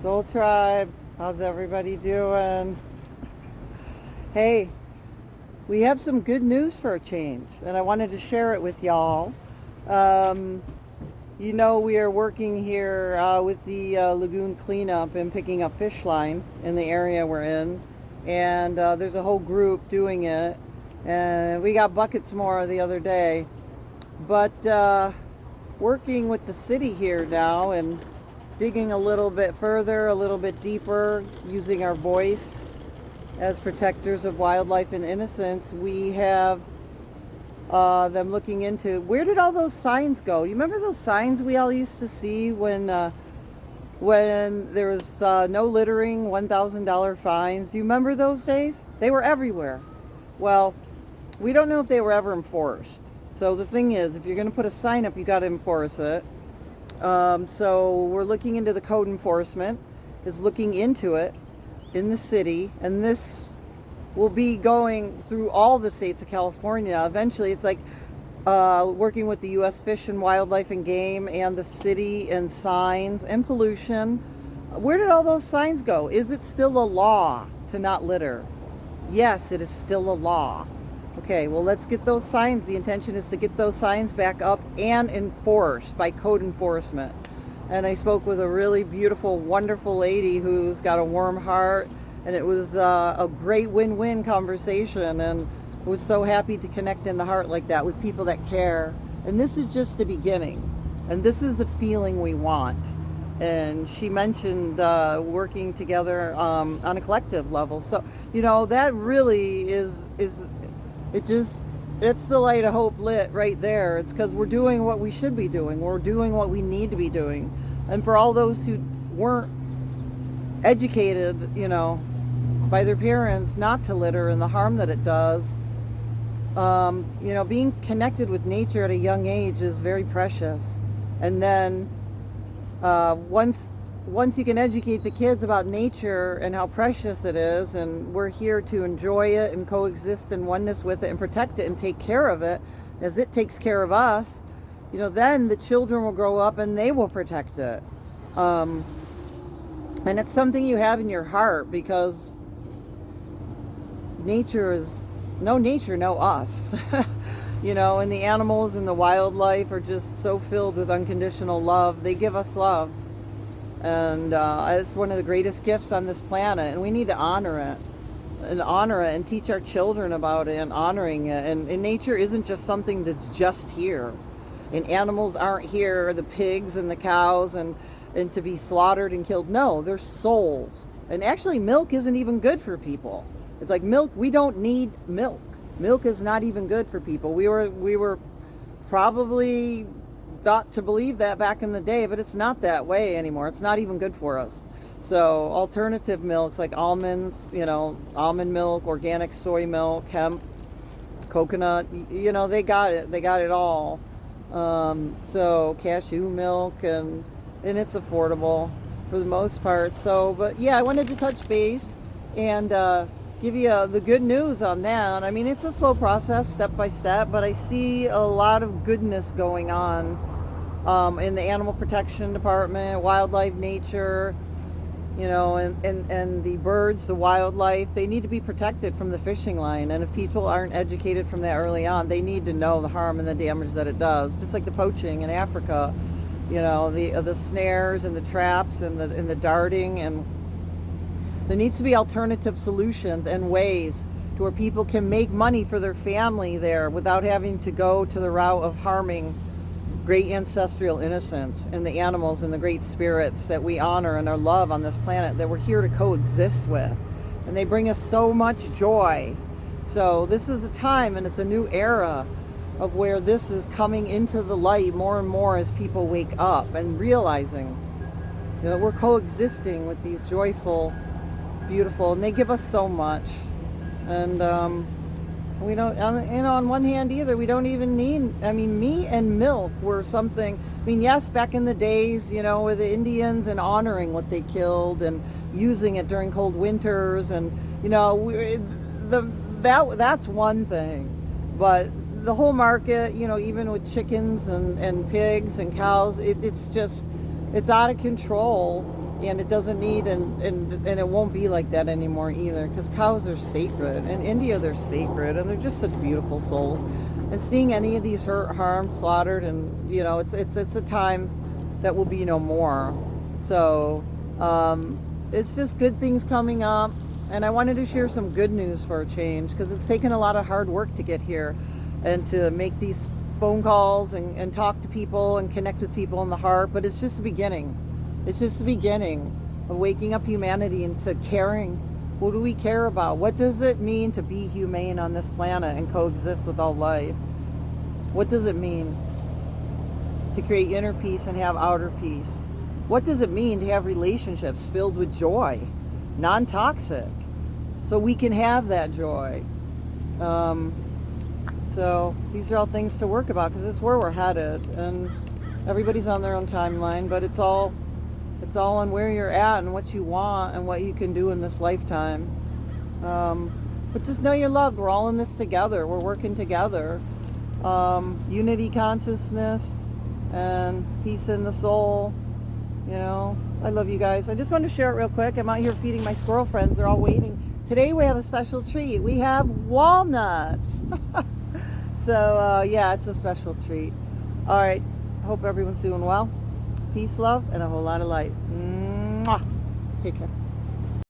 Soul Tribe, how's everybody doing? Hey, we have some good news for a change, and I wanted to share it with y'all. Um, we are working here with the lagoon cleanup and picking up fish line in the area we're in, and there's a whole group doing it, and we got buckets more the other day. But working with the city here now and digging a little bit further, a little bit deeper, using our voice as protectors of wildlife and innocence, we have them looking into where did all those signs go? You remember those signs we all used to see when there was no littering, $1,000 fines? Do you remember those days? They were everywhere. Well, we don't know if they were ever enforced. So the thing is, if you're going to put a sign up, you got to enforce it. So we're looking into the code enforcement, is looking into it in the city, and this will be going through all the states of California. Eventually, it's like working with the U.S. Fish and Wildlife and Game and the city and signs and pollution. Where did all those signs go? Is it still a law to not litter? Yes, it is still a law. Okay, well, let's get those signs. The intention is to get those signs back up and enforced by code enforcement. And I spoke with a really beautiful, wonderful lady who's got a warm heart, and it was a great win-win conversation, and I was so happy to connect in the heart like that with people that care. And this is just the beginning, and this is the feeling we want. And she mentioned working together on a collective level. So, that really is it's the light of hope lit right there. It's because we're doing what we should be doing. We're doing what we need to be doing. And for all those who weren't educated, by their parents not to litter and the harm that it does, being connected with nature at a young age is very precious. And then once you can educate the kids about nature and how precious it is, and we're here to enjoy it and coexist in oneness with it and protect it and take care of it as it takes care of us, then the children will grow up and they will protect it. And it's something you have in your heart, because nature is no nature, no us. And the animals and the wildlife are just so filled with unconditional love. They give us love. And it's one of the greatest gifts on this planet, and we need to honor it and teach our children about it and honoring it. And nature isn't just something that's just here, and animals aren't here, the pigs and the cows and to be slaughtered and killed. No, they're souls. And actually, milk isn't even good for people. It's like milk, we don't need milk. Milk is not even good for people. We were probably thought to believe that back in the day, but it's not that way anymore. It's not even good for us. So alternative milks like almonds, almond milk, organic soy milk, hemp, coconut, they got it all. So cashew milk, and it's affordable for the most part. So, but yeah, I wanted to touch base and give you the good news on that. I mean, it's a slow process, step by step, but I see a lot of goodness going on in the animal protection department, wildlife, nature, and the birds, the wildlife. They need to be protected from the fishing line. And if people aren't educated from that early on, they need to know the harm and the damage that it does. Just like the poaching in Africa, the snares and the traps and the darting, and there needs to be alternative solutions and ways to where people can make money for their family there without having to go to the route of harming great ancestral innocence and the animals and the great spirits that we honor and our love on this planet, that we're here to coexist with. And they bring us so much joy. So this is a time, and it's a new era of where this is coming into the light more and more as people wake up and realizing that we're coexisting with these joyful, beautiful, and they give us so much. And we don't, on one hand either, we don't even need, meat and milk were something, yes, back in the days, with the Indians and honoring what they killed and using it during cold winters, and, that's one thing. But the whole market, even with chickens and pigs and cows, it's out of control. And it doesn't need, and it won't be like that anymore either, because cows are sacred. In India, they're sacred, and they're just such beautiful souls. And seeing any of these hurt, harmed, slaughtered, and it's a time that will be no more. So it's just good things coming up, and I wanted to share some good news for a change, because it's taken a lot of hard work to get here, and to make these phone calls and talk to people and connect with people in the heart. But it's just the beginning. It's just the beginning of waking up humanity into caring. What do we care about? What does it mean to be humane on this planet and coexist with all life? What does it mean to create inner peace and have outer peace? What does it mean to have relationships filled with joy, non-toxic, so we can have that joy? So these are all things to work about, because it's where we're headed, and everybody's on their own timeline, but it's all on where you're at and what you want and what you can do in this lifetime. But just know you're loved. We're all in this together. We're working together. Unity consciousness and peace in the soul. I love you guys. I just wanted to share it real quick. I'm out here feeding my squirrel friends. They're all waiting. Today we have a special treat. We have walnuts. So yeah, it's a special treat. All right. Hope everyone's doing well. Peace, love, and a whole lot of light. Mwah. Take care.